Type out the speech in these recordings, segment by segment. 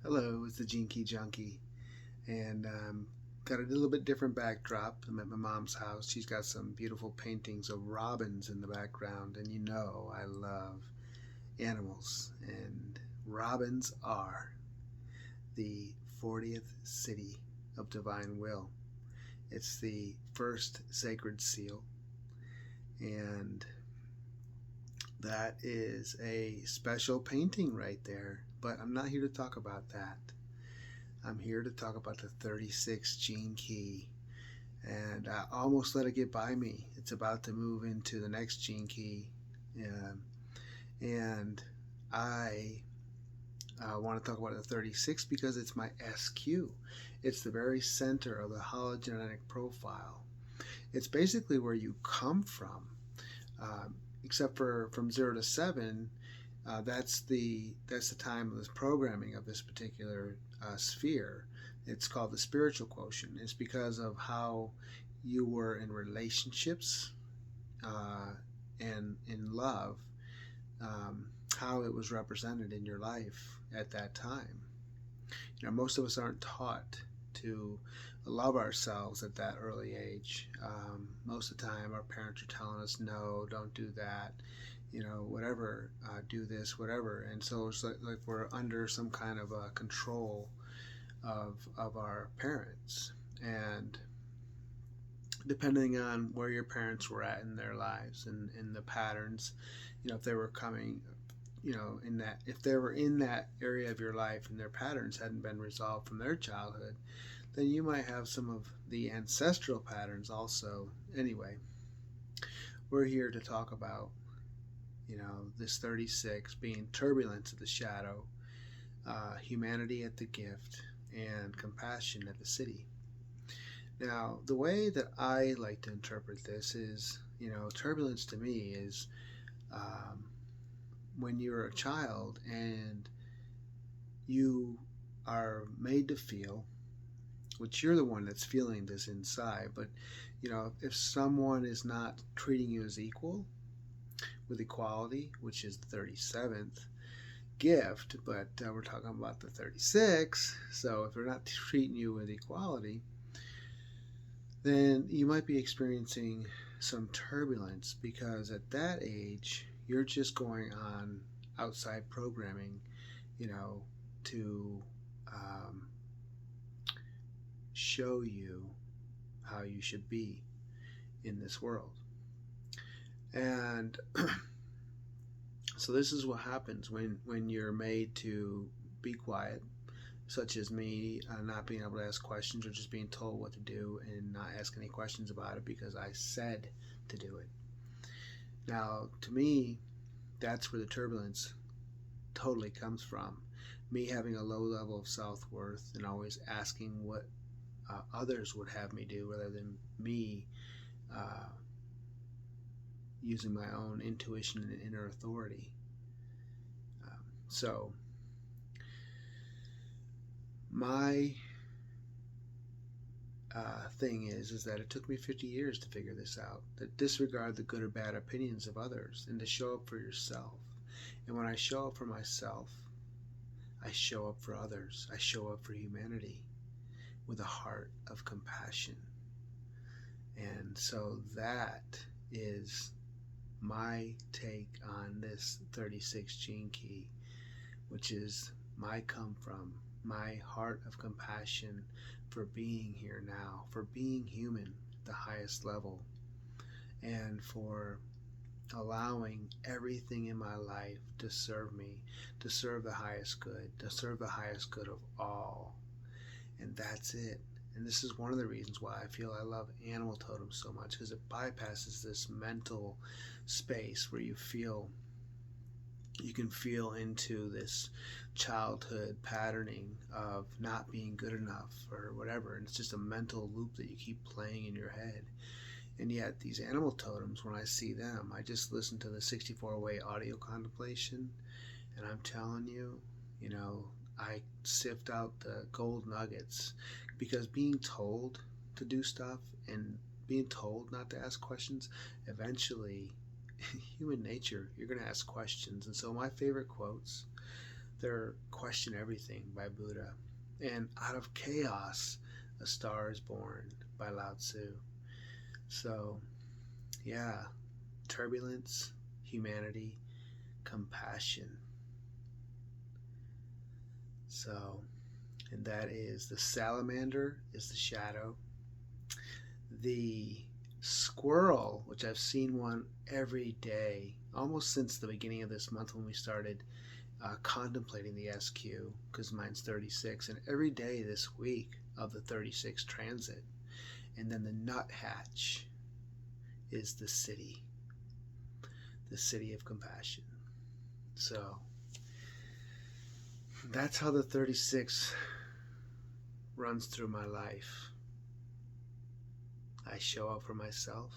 Hello, it's the Junkie, and got a little bit different backdrop. I'm at my mom's house. She's got some beautiful paintings of robins in the background, and you know I love animals, and robins are the 40th city of divine will. It's the first sacred seal, and that is a special painting right there. But I'm not here to talk about that. I'm here to talk about the 36 gene key. And I almost let it get by me. It's about to move into the next gene key. Um, and I want to talk about the 36 because it's my SQ. It's the very center of the hologenetic profile. It's basically where you come from, except for from 0 to 7. That's the time of this programming of this particular sphere. It's called the spiritual quotient. It's because of how you were in relationships uh, and in love, how it was represented in your life at that time. Most of us aren't taught to love ourselves at that early age. Most of the time, our parents are telling us, no, don't do that, whatever, do this, whatever. And so it's like we're under some kind of a control of our parents. And depending on where your parents were at in their lives and in the patterns, if they were coming, in that, if they were in that area of your life and their patterns hadn't been resolved from their childhood, then you might have some of the ancestral patterns also. Anyway, we're here to talk about, this 36 being turbulence at the shadow, humanity at the gift, and compassion at the city. Now, the way that I like to interpret this is, turbulence to me is um, when you're a child and you are made to feel, which you're the one that's feeling this inside, but if someone is not treating you as equal with equality, which is the 37th gift, but we're talking about the 36, so if they're not treating you with equality, then you might be experiencing some turbulence because at that age, you're just going on outside programming, to um, show you how you should be in this world. And so this is what happens when you're made to be quiet, such as me not being able to ask questions or just being told what to do and not ask any questions about it because I said to do it. Now, to me, that's where the turbulence totally comes from. Me having a low level of self worth and always asking what others would have me do rather than me uh, using my own intuition and inner authority. So, my thing is that it took me 50 years to figure this out. To disregard the good or bad opinions of others and to show up for yourself. And when I show up for myself, I show up for others. I show up for humanity with a heart of compassion. And so that is my take on this 36 gene key, which is my come from, my heart of compassion for being here now, for being human at the highest level, and for allowing everything in my life to serve me, to serve the highest good, to serve the highest good of all. And that's it. And this is one of the reasons why I feel I love Animal Totem so much, because it bypasses this mental space where you can feel into this childhood patterning of not being good enough or whatever, and it's just a mental loop that you keep playing in your head. And yet these animal totems, when I see them, I just listen to the 64-way audio contemplation, and I'm telling you, I sift out the gold nuggets, because being told to do stuff and being told not to ask questions, eventually human nature, you're going to ask questions. And so my favorite quotes They're Question Everything by Buddha. And Out of Chaos, A Star is Born by Lao Tzu. So, yeah, turbulence, humanity, compassion. So, and that is the salamander is the shadow. The squirrel, which I've seen one every day, almost since the beginning of this month when we started contemplating the SQ, because mine's 36, and every day this week of the 36 transit. And then the nuthatch is the city of compassion. So that's how the 36 runs through my life. I show up for myself.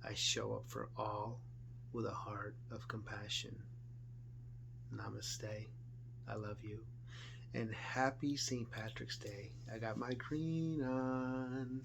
I show up for all with a heart of compassion. Namaste. I love you. And happy St. Patrick's Day. I got my green on.